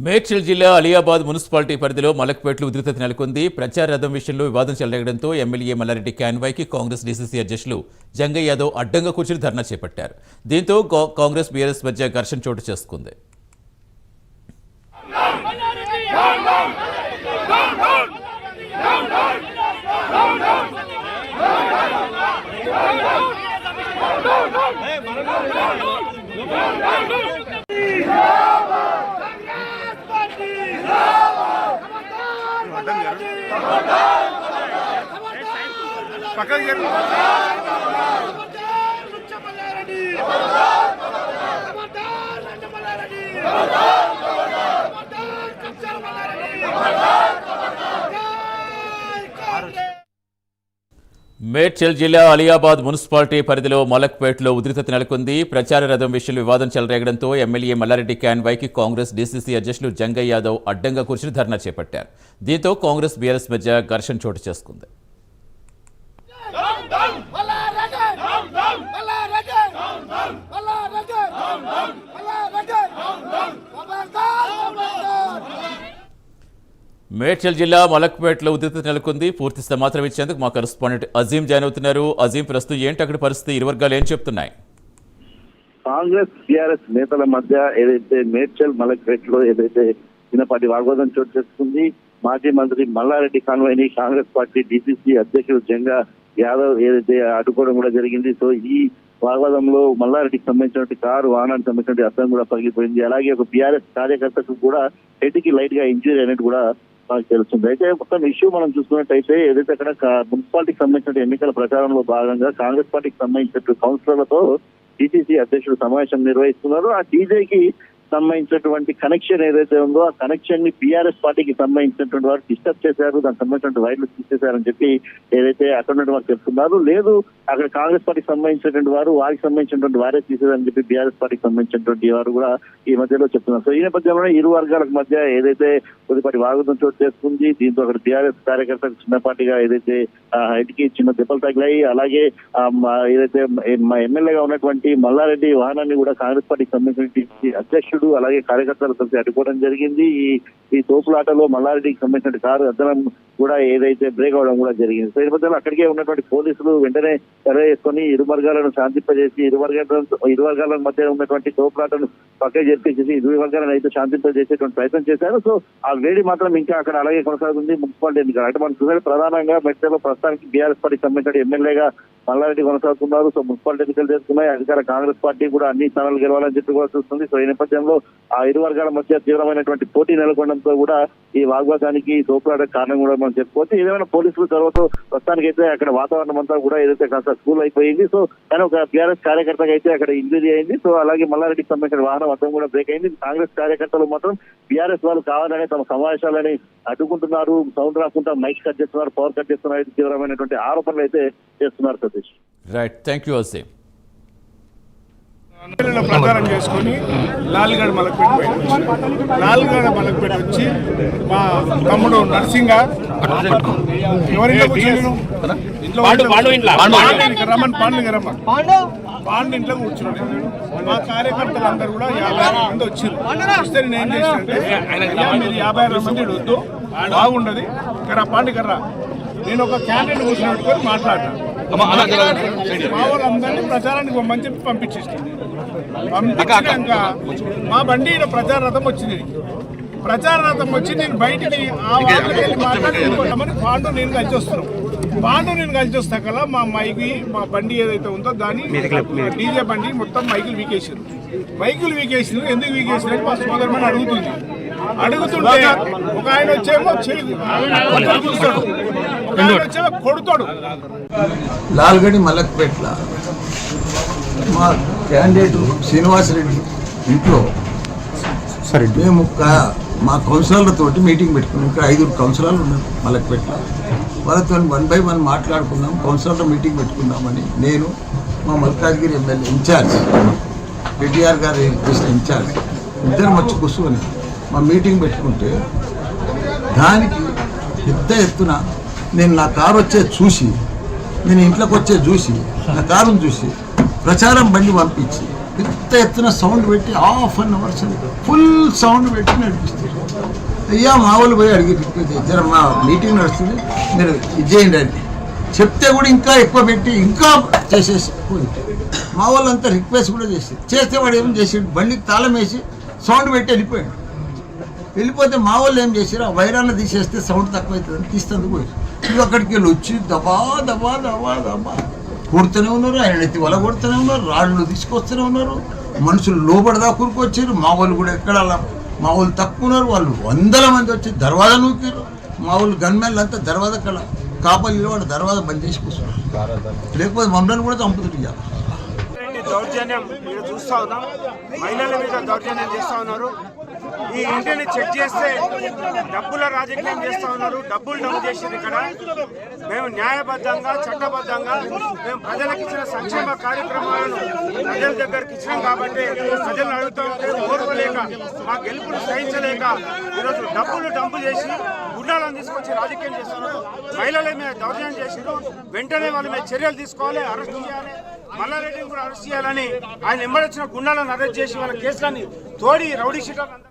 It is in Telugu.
మేడ్చల్ జిల్లా అలియాబాద్ మున్సిపాలిటీ పరిధిలో మలక్పేటలో ఉద్రిక్తత నెలకొంది. ప్రచార రథం విషయంలో వివాదం చెలరేగడంతో ఎమ్మెల్యే మల్లారెడ్డి కాన్వాయ్కి కాంగ్రెస్ డీసీసీ అధ్యక్షులు జంగయ్య యాదవ్ అడ్డంగా కూర్చుని ధర్నా చేపట్టారు. దీంతో కాంగ్రెస్ బీఆర్ఎస్ మధ్య ఘర్షణ చోటు చేసుకుంది. మేడ్చల్ జిల్లా అలియాబాద్ మున్సిపాలిటీ పరిధిలో మలక్పేటలో ఉద్రిక్తత నెలకొంది. ప్రచార రథం విషయంలో వివాదం చెలరేగడంతో ఎమ్మెల్యే మల్లారెడ్డి కాన్వాయ్కి కాంగ్రెస్ డీసీసీ అధ్యక్షులు జంగయ్య యాదవ్ అడ్డంగా కూర్చుని ధర్నా చేపట్టారు. దీంతో కాంగ్రెస్ బీఆర్ఎస్ మధ్య ఘర్షణ చోటు చేసుకుంది. మేడ్చల్ జిల్లా మలక్పేటలో ఉద్రిక్తత నెలకొంది. పూర్తి సమాచారం ఇచ్చేందుకు మా కరెస్పాండెంట్ అజీం జాయిన్ అవుతున్నారు. అజీం, ప్రస్తుతం ఏంటి అక్కడ పరిస్థితి? ఇరు వర్గాలు ఏం చెప్తున్నాయి? కాంగ్రెస్ టీఆర్ఎస్ నేతల మధ్య ఏదైతే మేడ్చల్ మలక్పేటలో ఏదైతే చిన్నపాటి వాగ్వాదం చోటు చేసుకుంది. మాజీ మంత్రి మల్లారెడ్డి కాన్వాయ్ని కాంగ్రెస్ పార్టీ డీసీసీ అధ్యక్షుడు జంగా యాదవ్ ఏదైతే అడ్డుకోవడం కూడా జరిగింది. సో ఈ వాగ్వాదంలో మల్లారెడ్డికి సంబంధించినటువంటి కారు వాహనానికి సంబంధించిన అద్దం కూడా పగిలిపోయింది. అలాగే ఒక బీఆర్ఎస్ కార్యకర్తకు కూడా హెడ్కి లైట్ గా ఇంజురీ అనేది కూడా మనకు తెలుస్తుంది. అయితే మొత్తం ఇష్యూ మనం చూసుకున్నట్టయితే ఏదైతే అక్కడ మున్సిపాలిటీకి సంబంధించిన ఎన్నికల ప్రచారంలో భాగంగా కాంగ్రెస్ పార్టీకి సంబంధించిన కౌన్సిలర్లతో డీసీసీ అధ్యక్షుడు సమావేశం నిర్వహిస్తున్నారు. ఆ డీజేకి సంబంధించినటువంటి కనెక్షన్ ఏదైతే ఉందో ఆ కనెక్షన్ ని బీఆర్ఎస్ పార్టీకి సంబంధించినటువంటి వారు డిస్టర్బ్ చేశారు, దానికి సంబంధించిన వైర్లు తీసేశారని చెప్పి ఏదైతే అక్కడ ఉన్నటువంటి వారు చెప్తున్నారు. లేదు అక్కడ కాంగ్రెస్ పార్టీకి సంబంధించినటువంటి వారు వారికి సంబంధించినటువంటి వారే తీసేదని చెప్పి బీఆర్ఎస్ పార్టీకి సంబంధించినటువంటి వారు కూడా ఈ మధ్యలో చెప్తున్నారు. సో ఈ నేపథ్యంలో ఇరు వర్గాల మధ్య ఏదైతే కొద్దిపాటి వాగ్వాదం చోటు చేసుకుంది. దీంతో అక్కడ బీఆర్ఎస్ కార్యకర్తలకు చిన్నపాటిగా ఏదైతే హెడ్ కి చిన్న దెబ్బలు తగిలాయి. అలాగే ఏదైతే ఎమ్మెల్యేగా ఉన్నటువంటి మల్లారెడ్డి వాహనాన్ని కూడా కాంగ్రెస్ పార్టీకి సంబంధించిన అధ్యక్షుడు అలాగే కార్యకర్తలు కలిసి అడ్డుకోవడం జరిగింది. ఈ తోపులాటలో మల్లారెడ్డికి సంబంధించిన కారు అద్దనం కూడా ఏదైతే బ్రేక్ అవడం కూడా జరిగింది. సో ఈ మధ్యలో అక్కడికే ఉన్నటువంటి పోలీసులు వెంటనే చర్య చేసుకుని ఇరు వర్గాలను శాంతింపజేసి ఇరు వర్గాల మధ్య ఉన్నటువంటి తోపులాటను పక్కకి జరిపేసి ఇరు వర్గాలను అయితే శాంతింపజేసేటువంటి ప్రయత్నం చేశారు. సో ఆ వేడి మాత్రం ఇంకా అక్కడ అలాగే కొనసాగుతుంది. మున్సిపాలిటీ ఎన్నికలు అంటే మనం చూసారు ప్రధానంగా మెట్లలో ప్రస్తుతానికి బీఆర్ఎస్ పార్టీకి సంబంధించిన ఎమ్మెల్యేగా మల్లారెడ్డి కొనసాగుతున్నారు. సో మున్సిపాలిటీ ఎన్నికలు చేసుకున్నాయి. అధికార కాంగ్రెస్ పార్టీ కూడా అన్ని స్థానాలు గెలవాలని చెప్పి కూడా చూస్తుంది. సో ఈ నేపథ్యంలో ఆ ఇరు వర్గాల మధ్య తీవ్రమైనటువంటి పోటీ నెలకొనడంతో కూడా ఈ వాగ్వాదానికి తోపులాట కారణం కూడా మనం చెప్పుకోవచ్చు. ఏదైనా పోలీసులు తర్వాత ప్రస్తుతానికి అయితే అక్కడ వాతావరణం అంతా కూడా ఏదైతే కాస్త స్కూల్ అయిపోయింది. సో కానీ ఒక బీఆర్ఎస్ కార్యకర్తగా అయితే అక్కడ ఇంజరీ అయింది. సో అలాగే మల్లారెడ్డికి సంబంధించిన వాహనం అర్థం కూడా బ్రేక్ అయింది. కాంగ్రెస్ కార్యకర్తలు మాత్రం బీఆర్ఎస్ వాళ్ళు కావాలని తమ సమావేశాలని అడ్డుకుంటున్నారు, సౌండ్ రాకుండా మైక్ కట్ చేస్తున్నారు, పవర్ కట్ చేస్తున్నారు, తీవ్రమైనటువంటి ఆరోపణలు అయితే చేస్తున్నారు. Satish, right, thank you Azeem. ప్రచారం చేసుకుని లాల్గఢ్ మలక్పేట వచ్చి మా తమ్ముడు నర్సింగ రమన్ పాండు ఇంట్లో కూర్చున్నాడు. మా కార్యకర్తలందరూ కూడా 50 మంది వచ్చారు. వస్తే నేను ఏం చేసినంటే మీరు 50 మంది వద్దు బాగుండదు కర్రా పాండు కర్రా నేను ఒక క్యాండిడేట్ కూర్చున్నట్టుకొని మాట్లాడాను. మా వాళ్ళందరినీ ప్రచారానికి పొమ్మని చెప్పి పంపించేసాను. పంపించాక మా బండి ప్రచార రథం వచ్చింది. ప్రచార రథం వచ్చి నేను బయటికి మాట్లాడుకుంటామని పాండు నేను కలిసి వస్తాను. పాండు నేను కలిసి వస్తా కదా మా మా బండి ఏదైతే ఉందో దాన్ని డీజే బండి మొత్తం మైకులు వీకేసారు. ఎందుకు వీకేసినట్టు మా సోదరుమని అడుగుతుంటే ఒక ఆయన వచ్చేమో చూస్తాడు, ఒక ఆయన వచ్చేమో కొడుతాడు. లాల్గఢ్ మలక్పేటలో మా క్యాండిడేట్ శ్రీనివాసరెడ్డి ఇంట్లో మేము మా కౌన్సిలర్లతోటి మీటింగ్ పెట్టుకున్నాం. ఇక్కడ 5 కౌన్సిలర్లు ఉన్నారు మలక్పేటలో. వాళ్ళతో 1 by 1 మాట్లాడుకుందాం, కౌన్సిలర్లో మీటింగ్ పెట్టుకుందామని నేను మా మల్కాజ్గిరి ఎమ్మెల్యే ఇన్ఛార్జ్ కేటీఆర్ గారు చేసిన ఇన్ఛార్జ్ ఇద్దరం వచ్చి కూర్చొని మా మీటింగ్ పెట్టుకుంటే దానికి పెద్ద ఎత్తున నేను నా కారు వచ్చేది చూసి, నేను ఇంట్లోకి వచ్చేది చూసి, నా కారును చూసి ప్రచారం బండి పంపించి పెద్ద ఎత్తున సౌండ్ పెట్టి ½ ఫుల్ సౌండ్ పెట్టి నడిపిస్తారు. అయ్యా మా వాళ్ళు పోయి అడిగి రిక్వెస్ట్ చేశారు, మా మీటింగ్ నడుస్తుంది మీరు ఇది చేయండి అని చెప్తే కూడా ఇంకా ఎక్కువ పెట్టి ఇంకా చేసేసి పోయింది. మా వాళ్ళంతా రిక్వెస్ట్ కూడా చేస్తే వాడు ఏం చేసాడు, బండికి తాళం వేసి సౌండ్ పెట్టి వెళ్ళిపోయాడు. వెళ్ళిపోతే మా వాళ్ళు ఏం చేశారు, ఆ వైరాన్ని తీసేస్తే సౌండ్ తక్కువ అవుతుందని తీస్తేందుకు పోయారు. ఇవి అక్కడికి వెళ్ళి వచ్చి దబా దబా దబా దబా కొడుతూనే ఉన్నారు, ఆయన ఎత్తి వల కొడుతూనే ఉన్నారు, రాళ్ళు తీసుకొస్తూనే ఉన్నారు. మనుషులు లోపడదా కూరుకొచ్చారు. మా వాళ్ళు కూడా ఎక్కడ మా వాళ్ళు తక్కువ ఉన్నారు, వాళ్ళు 100 మంది వచ్చి దర్వాజా నూకారు. మా వాళ్ళు గన్మెన్లు అంతా దర్వాజా కల కాపలు వాడు దర్వాజా బంద్ చేసి కూర్చున్నారు, లేకపోతే మమ్మల్ని కూడా చంపుతుంది. దౌర్జన్యం మీరు చూస్తా ఉన్నాం, మహిళల మీద దౌర్జన్యం చేస్తా ఉన్నారు. ఈ ఇంటిని చెక్ చేస్తే డబ్బుల రాజకీయం చేస్తా ఉన్నారు, డబ్బులు చేసింది ఇక్కడ. మేము న్యాయబద్ధంగా చట్టబద్ధంగా మేము ప్రజలకు ఇచ్చిన సంక్షేమ కార్యక్రమాలను ప్రజల దగ్గరికి ఇచ్చినాం కాబట్టి ప్రజలను అడుగుతూ ఉంటే ఓర్వలేక మా గెలుపును సహించలేక ఈరోజు డబ్బులు చేసి గుండాలను తీసుకొచ్చి రాజకీయం చేస్తున్నారు. మహిళల మీద దౌర్జన్యం చేసిరు, వెంటనే వాళ్ళ మీద చర్యలు తీసుకోవాలి, అరెస్ట్ చేయాలి. మల్లారెడ్డిని కూడా అరెస్ట్ చేయాలని ఆయన వెంబడొచ్చిన గుండాలను అరెస్ట్ చేసి వాళ్ళ కేసులని తోడి రౌడీ షీటర్లు